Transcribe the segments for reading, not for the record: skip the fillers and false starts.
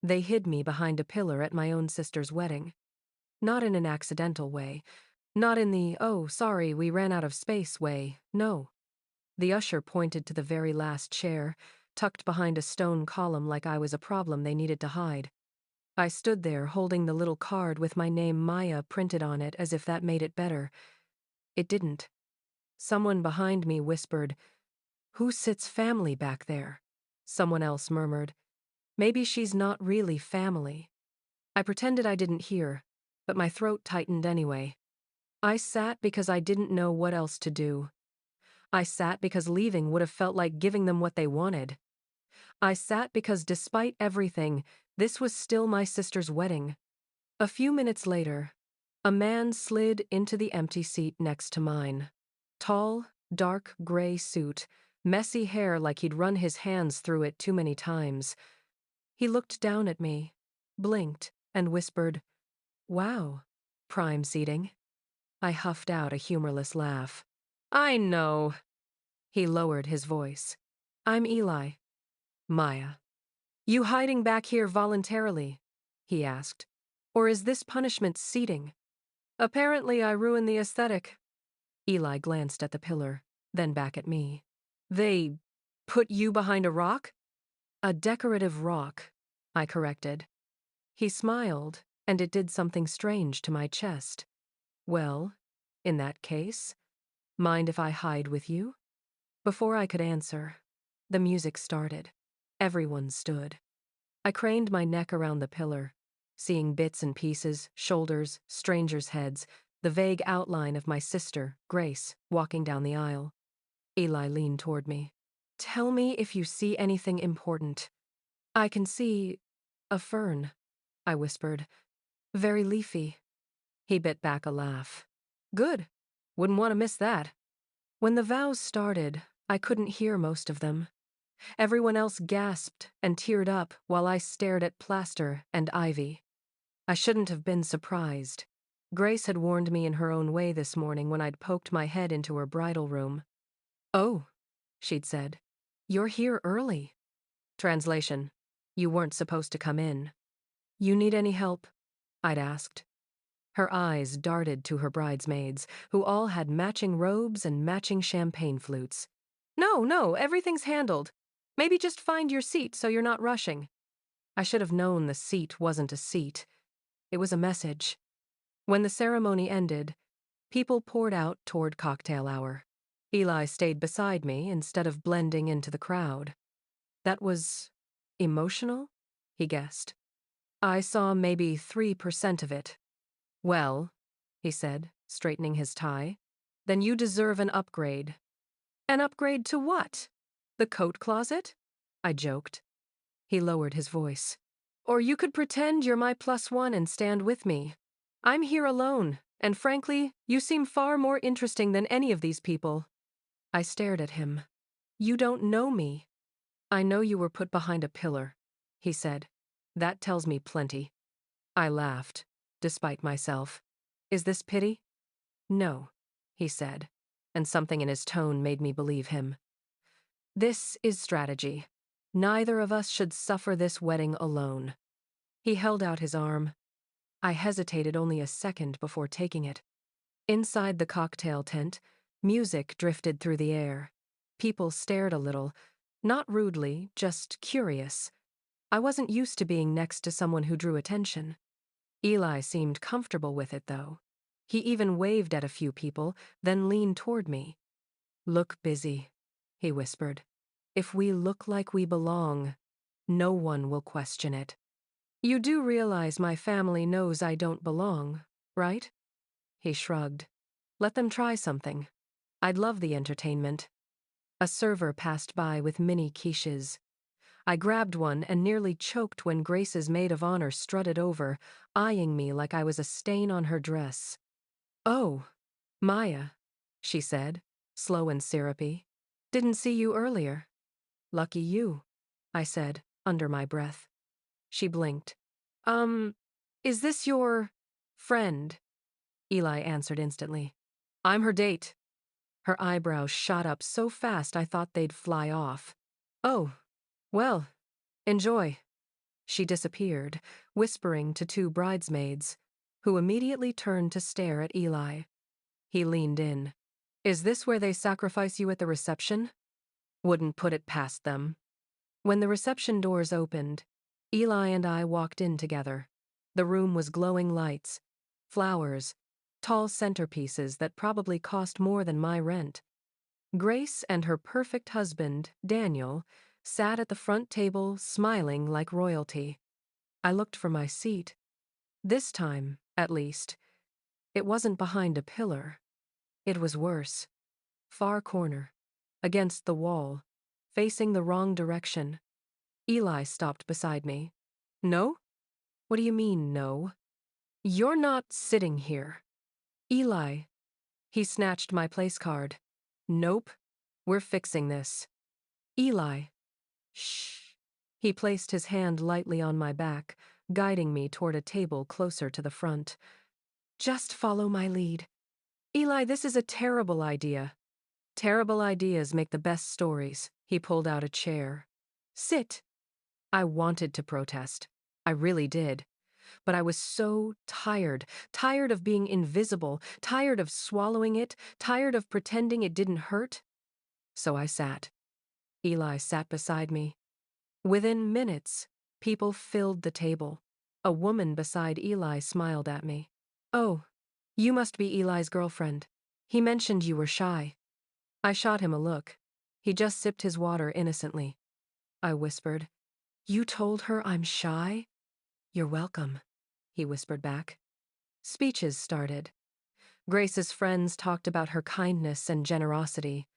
They hid me behind a pillar at my own sister's wedding. Not in an accidental way. Not in the, oh, sorry, we ran out of space way. No. The usher pointed to the very last chair, tucked behind a stone column like I was a problem they needed to hide. I stood there holding the little card with my name Maya printed on it as if that made it better. It didn't. Someone behind me whispered, "Who sits family back there?" Someone else murmured, "Maybe she's not really family." I pretended I didn't hear, but my throat tightened anyway. I sat because I didn't know what else to do. I sat because leaving would have felt like giving them what they wanted. I sat because despite everything, this was still my sister's wedding. A few minutes later, a man slid into the empty seat next to mine. Tall, dark gray suit, messy hair like he'd run his hands through it too many times. He looked down at me, blinked, and whispered, "Wow, prime seating." I huffed out a humorless laugh. "I know." He lowered his voice. "I'm Eli." "Maya." "You hiding back here voluntarily?" he asked. "Or is this punishment seating?" "Apparently I ruined the aesthetic." Eli glanced at the pillar, then back at me. "They put you behind a rock?" "A decorative rock," I corrected. He smiled, and it did something strange to my chest. "Well, in that case, mind if I hide with you?" Before I could answer, the music started. Everyone stood. I craned my neck around the pillar, seeing bits and pieces, shoulders, strangers' heads, the vague outline of my sister, Grace, walking down the aisle. Eli leaned toward me. "Tell me if you see anything important." "I can see a fern," I whispered. "Very leafy." He bit back a laugh. "Good. Wouldn't want to miss that." When the vows started, I couldn't hear most of them. Everyone else gasped and teared up while I stared at plaster and ivy. I shouldn't have been surprised. Grace had warned me in her own way this morning when I'd poked my head into her bridal room. "Oh," she'd said, "you're here early." Translation: "You weren't supposed to come in." "You need any help?" I'd asked. Her eyes darted to her bridesmaids, who all had matching robes and matching champagne flutes. "No, no, everything's handled. Maybe just find your seat so you're not rushing." I should have known the seat wasn't a seat. It was a message. When the ceremony ended, people poured out toward cocktail hour. Eli stayed beside me instead of blending into the crowd. "That was emotional?" he guessed. "I saw maybe 3% of it." "Well," he said, straightening his tie, "then you deserve an upgrade." "An upgrade to what? The coat closet?" I joked. He lowered his voice. "Or you could pretend you're my +1 and stand with me. I'm here alone, and frankly, you seem far more interesting than any of these people." I stared at him. "You don't know me." "I know you were put behind a pillar," he said. "That tells me plenty." I laughed, despite myself. "Is this pity?" "No," he said, and something in his tone made me believe him. "This is strategy. Neither of us should suffer this wedding alone." He held out his arm. I hesitated only a second before taking it. Inside the cocktail tent, music drifted through the air. People stared a little, not rudely, just curious. I wasn't used to being next to someone who drew attention. Eli seemed comfortable with it, though. He even waved at a few people, then leaned toward me. "Look busy," he whispered. "If we look like we belong, no one will question it." "You do realize my family knows I don't belong, right?" He shrugged. "Let them try something. I'd love the entertainment." A server passed by with mini quiches. I grabbed one and nearly choked when Grace's maid of honor strutted over, eyeing me like I was a stain on her dress. "Oh, Maya," she said, slow and syrupy. "Didn't see you earlier." "Lucky you," I said, under my breath. She blinked. Is this your friend?" Eli answered instantly. "I'm her date." Her eyebrows shot up so fast I thought they'd fly off. "Oh, well, enjoy." She disappeared, whispering to two bridesmaids, who immediately turned to stare at Eli. He leaned in. Is this where they sacrifice you at the reception? Wouldn't put it past them. When the reception doors opened, Eli and I walked in together. The room was glowing lights, flowers, tall centerpieces that probably cost more than my rent. Grace and her perfect husband, Daniel, sat at the front table, smiling like royalty. I looked for my seat. This time, at least, it wasn't behind a pillar. It was worse. Far corner, against the wall, facing the wrong direction. Eli stopped beside me. No? What do you mean, no? You're not sitting here. Eli. He snatched my place card. Nope. We're fixing this. Eli. Shh. He placed his hand lightly on my back, guiding me toward a table closer to the front. Just follow my lead. Eli, this is a terrible idea. Terrible ideas make the best stories. He pulled out a chair. Sit. I wanted to protest. I really did. But I was so tired of being invisible, tired of swallowing it, tired of pretending it didn't hurt. So I sat. Eli sat beside me. Within minutes, people filled the table. A woman beside Eli smiled at me. Oh, you must be Eli's girlfriend. He mentioned you were shy. I shot him a look. He just sipped his water innocently. I whispered, You told her I'm shy? You're welcome, he whispered back. Speeches started. Grace's friends talked about her kindness and generosity.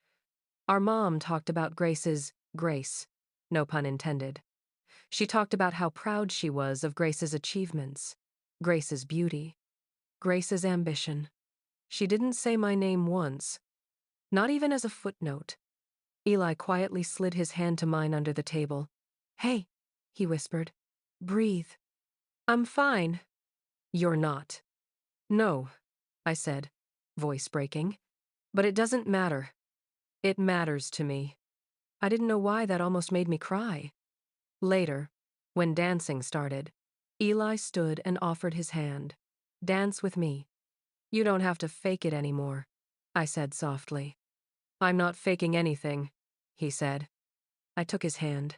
Our mom talked about Grace's grace, no pun intended. She talked about how proud she was of Grace's achievements, Grace's beauty, Grace's ambition. She didn't say my name once, not even as a footnote. Eli quietly slid his hand to mine under the table. Hey, he whispered. Breathe. I'm fine. You're not. No, I said, voice breaking. But it doesn't matter. It matters to me. I didn't know why that almost made me cry. Later, when dancing started, Eli stood and offered his hand. Dance with me. You don't have to fake it anymore, I said softly. I'm not faking anything, he said. I took his hand.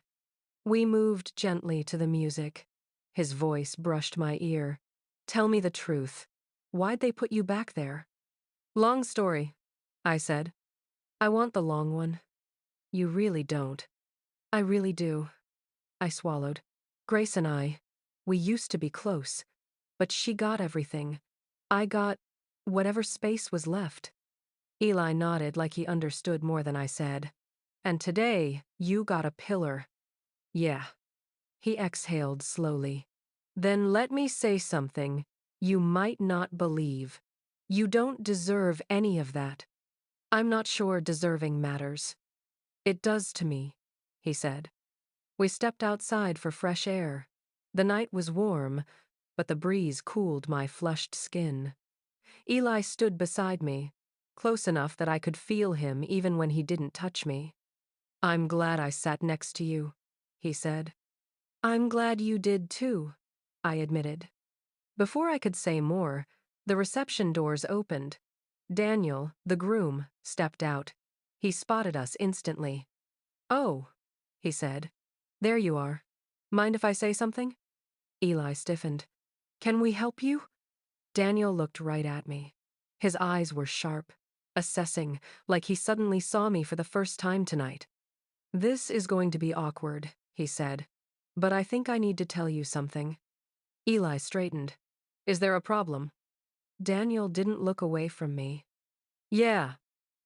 We moved gently to the music. His voice brushed my ear. Tell me the truth. Why'd they put you back there? Long story, I said. I want the long one. You really don't. I really do. I swallowed. Grace and we used to be close, but she got everything. I got whatever space was left. Eli nodded like he understood more than I said. And today, you got a pillar. Yeah. He exhaled slowly. Then let me say something you might not believe. You don't deserve any of that. I'm not sure deserving matters. It does to me, he said. We stepped outside for fresh air. The night was warm, but the breeze cooled my flushed skin. Eli stood beside me, close enough that I could feel him even when he didn't touch me. I'm glad I sat next to you, he said. I'm glad you did too, I admitted. Before I could say more, the reception doors opened. Daniel, the groom, stepped out. He spotted us instantly. Oh, he said. There you are. Mind if I say something? Eli stiffened. Can we help you? Daniel looked right at me. His eyes were sharp, assessing, like he suddenly saw me for the first time tonight. This is going to be awkward, he said. But I think I need to tell you something. Eli straightened. Is there a problem? Daniel didn't look away from me. Yeah,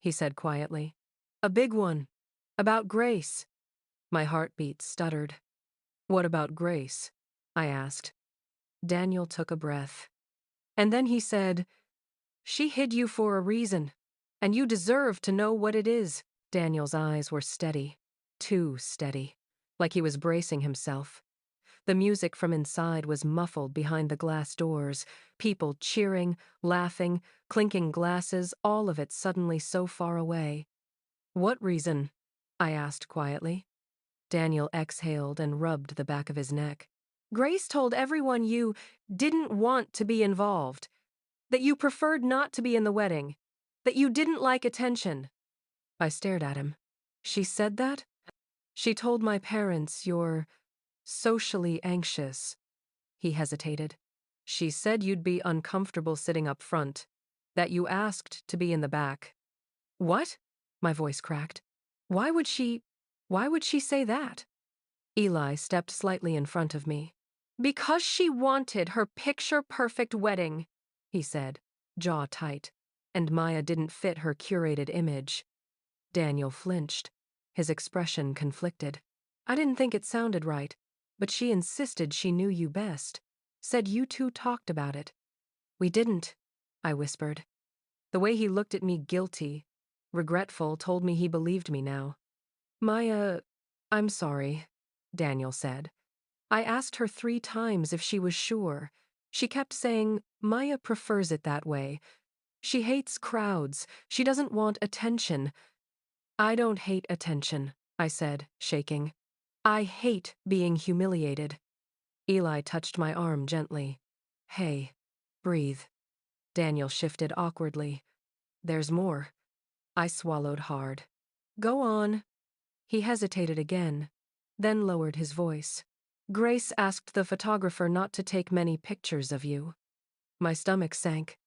he said quietly. A big one. About Grace. My heartbeat stuttered. What about Grace? I asked. Daniel took a breath. And then he said, She hid you for a reason, and you deserve to know what it is. Daniel's eyes were steady, too steady, like he was bracing himself. The music from inside was muffled behind the glass doors, people cheering, laughing, clinking glasses, all of it suddenly so far away. What reason? I asked quietly. Daniel exhaled and rubbed the back of his neck. Grace told everyone you didn't want to be involved, that you preferred not to be in the wedding, that you didn't like attention. I stared at him. She said that? She told my parents you're socially anxious. He hesitated. She said you'd be uncomfortable sitting up front, that you asked to be in the back. What? My voice cracked. Why would she say that? Eli stepped slightly in front of me. Because she wanted her picture-perfect wedding, he said, jaw tight, and Maya didn't fit her curated image. Daniel flinched, his expression conflicted. I didn't think it sounded right, but she insisted she knew you best, said you two talked about it. We didn't, I whispered. The way he looked at me guilty, regretful, told me he believed me now. Maya, I'm sorry, Daniel said. I asked her 3 times if she was sure. She kept saying, Maya prefers it that way. She hates crowds. She doesn't want attention. I don't hate attention, I said, shaking. I hate being humiliated. Eli touched my arm gently. Hey, breathe. Daniel shifted awkwardly. There's more. I swallowed hard. Go on. He hesitated again, then lowered his voice. Grace asked the photographer not to take many pictures of you. My stomach sank.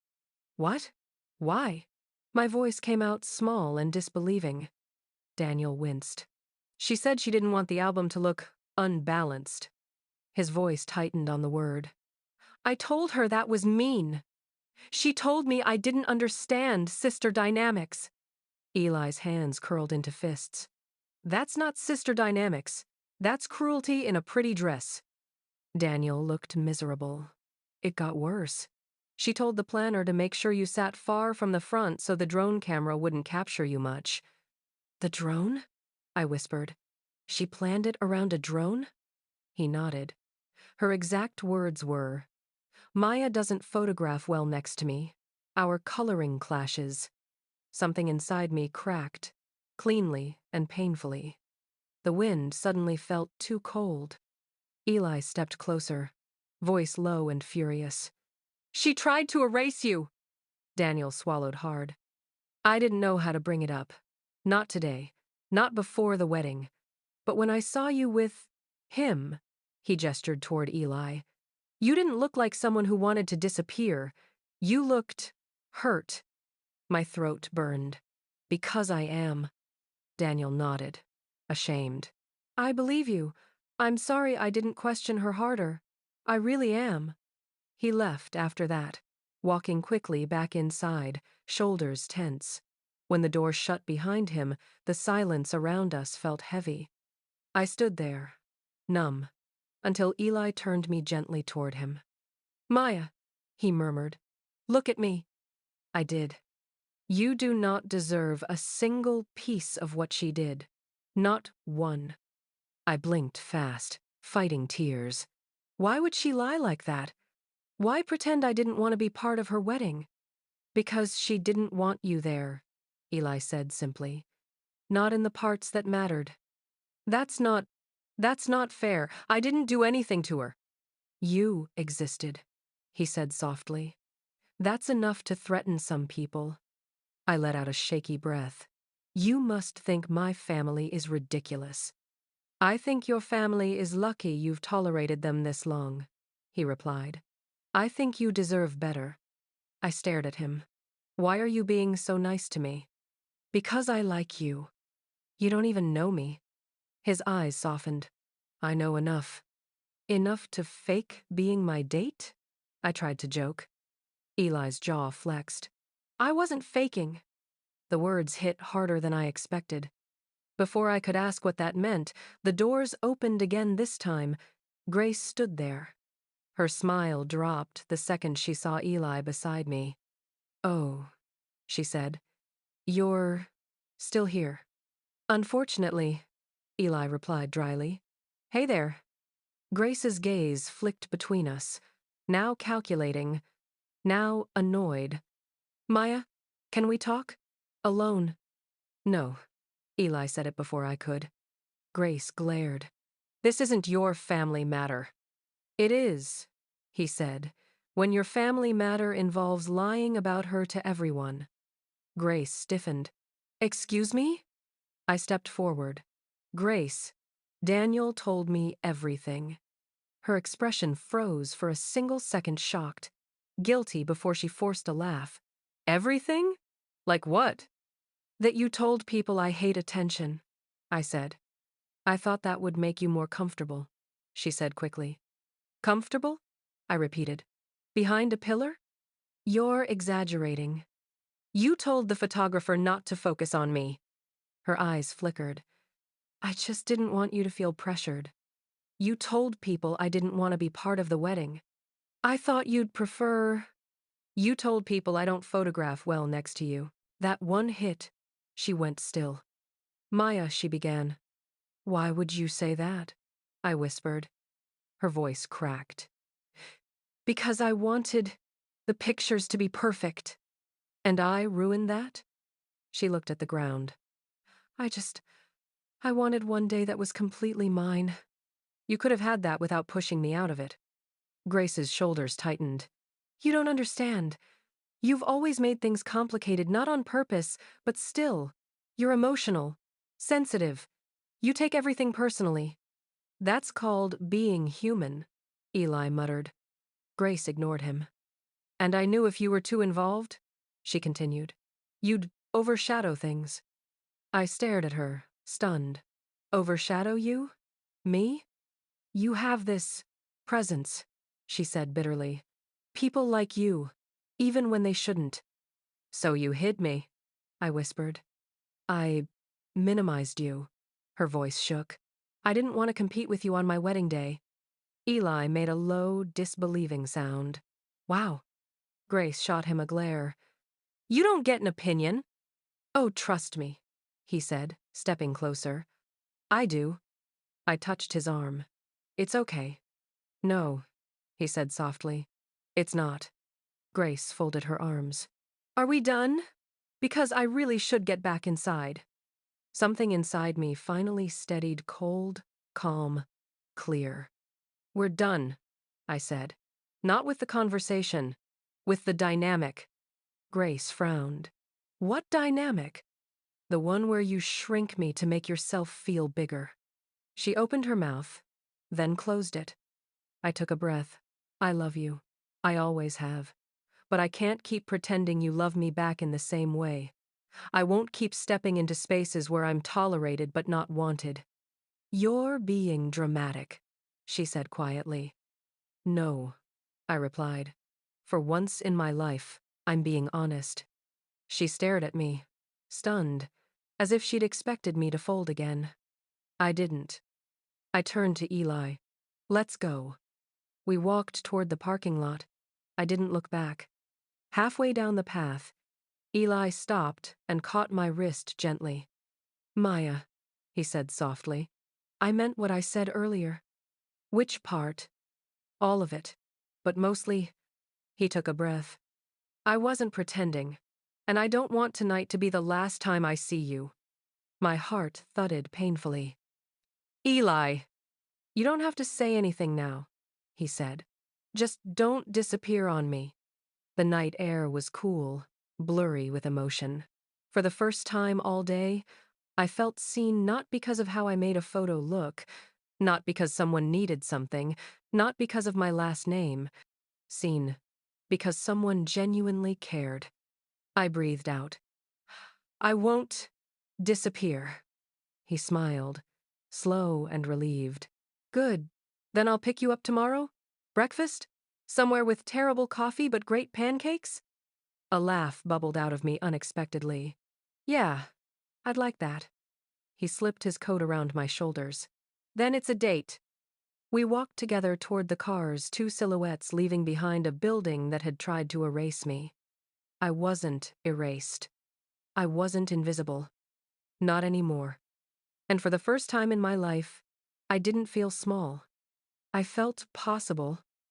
What? Why? My voice came out small and disbelieving. Daniel winced. She said she didn't want the album to look unbalanced. His voice tightened on the word. I told her that was mean. She told me I didn't understand sister dynamics. Eli's hands curled into fists. That's not sister dynamics. That's cruelty in a pretty dress. Daniel looked miserable. It got worse. She told the planner to make sure you sat far from the front so the drone camera wouldn't capture you much. The drone? I whispered. She planned it around a drone? He nodded. Her exact words were, Maya doesn't photograph well next to me. Our coloring clashes. Something inside me cracked, cleanly and painfully. The wind suddenly felt too cold. Eli stepped closer, voice low and furious. She tried to erase you. Daniel swallowed hard. I didn't know how to bring it up. Not today. Not before the wedding. But when I saw you with him, he gestured toward Eli, you didn't look like someone who wanted to disappear. You looked hurt. My throat burned. Because I am. Daniel nodded, ashamed. I believe you. I'm sorry I didn't question her harder. I really am. He left after that, walking quickly back inside, shoulders tense. When the door shut behind him, the silence around us felt heavy. I stood there, numb, until Eli turned me gently toward him. Maya, he murmured, look at me. I did. You do not deserve a single piece of what she did. Not one. I blinked fast, fighting tears. Why would she lie like that? Why pretend I didn't want to be part of her wedding? Because she didn't want you there, Eli said simply. Not in the parts that mattered. That's not fair. I didn't do anything to her. You existed, he said softly. That's enough to threaten some people. I let out a shaky breath. You must think my family is ridiculous. I think your family is lucky you've tolerated them this long, he replied. I think you deserve better. I stared at him. Why are you being so nice to me? Because I like you. You don't even know me. His eyes softened. I know enough. Enough to fake being my date? I tried to joke. Eli's jaw flexed. I wasn't faking. The words hit harder than I expected. Before I could ask what that meant, the doors opened again this time. Grace stood there. Her smile dropped the second she saw Eli beside me. Oh, she said. You're still here. Unfortunately, Eli replied dryly. Hey there. Grace's gaze flicked between us, now calculating, now annoyed. Maya, can we talk? Alone. No. Eli said it before I could. Grace glared. This isn't your family matter. It is, he said, when your family matter involves lying about her to everyone. Grace stiffened. Excuse me? I stepped forward. Grace, Daniel told me everything. Her expression froze for a single second, shocked, guilty before she forced a laugh. Everything? Like what? That you told people I hate attention, I said. I thought that would make you more comfortable, she said quickly. Comfortable? I repeated. Behind a pillar? You're exaggerating. You told the photographer not to focus on me. Her eyes flickered. I just didn't want you to feel pressured. You told people I didn't want to be part of the wedding. I thought you'd prefer... You told people I don't photograph well next to you. That one hit. She went still. Maya, she began. Why would you say that? I whispered. Her voice cracked. Because I wanted the pictures to be perfect. And I ruined that? She looked at the ground. I wanted one day that was completely mine. You could have had that without pushing me out of it. Grace's shoulders tightened. You don't understand. You've always made things complicated, not on purpose, but still. You're emotional, sensitive. You take everything personally. That's called being human, Eli muttered. Grace ignored him. And I knew if you were too involved, she continued, you'd overshadow things. I stared at her, stunned. Overshadow you? Me? You have this presence, she said bitterly. People like you, even when they shouldn't. So you hid me, I whispered. I minimized you. Her voice shook. I didn't want to compete with you on my wedding day. Eli made a low, disbelieving sound. Wow. Grace shot him a glare. You don't get an opinion. Oh, trust me, he said, stepping closer. I do. I touched his arm. It's okay. No, he said softly. It's not. Grace folded her arms. Are we done? Because I really should get back inside. Something inside me finally steadied, cold, calm, clear. We're done, I said. Not with the conversation, with the dynamic. Grace frowned. What dynamic? The one where you shrink me to make yourself feel bigger. She opened her mouth, then closed it. I took a breath. I love you. I always have. But I can't keep pretending you love me back in the same way. I won't keep stepping into spaces where I'm tolerated but not wanted. You're being dramatic, she said quietly. No, I replied. For once in my life, I'm being honest. She stared at me, stunned, as if she'd expected me to fold again. I didn't. I turned to Eli. Let's go. We walked toward the parking lot. I didn't look back. Halfway down the path, Eli stopped and caught my wrist gently. Maya, he said softly. I meant what I said earlier. Which part? All of it. But mostly, he took a breath. I wasn't pretending, and I don't want tonight to be the last time I see you. My heart thudded painfully. Eli, you don't have to say anything now, he said. Just don't disappear on me. The night air was cool, blurry with emotion. For the first time all day, I felt seen not because of how I made a photo look, not because someone needed something, not because of my last name. Seen because someone genuinely cared. I breathed out. I won't disappear. He smiled, slow and relieved. Good. Then I'll pick you up tomorrow? Breakfast? Somewhere with terrible coffee but great pancakes? A laugh bubbled out of me unexpectedly. Yeah, I'd like that. He slipped his coat around my shoulders. Then it's a date. We walked together toward the cars, two silhouettes leaving behind a building that had tried to erase me. I wasn't erased. I wasn't invisible. Not anymore. And for the first time in my life, I didn't feel small. I felt possible,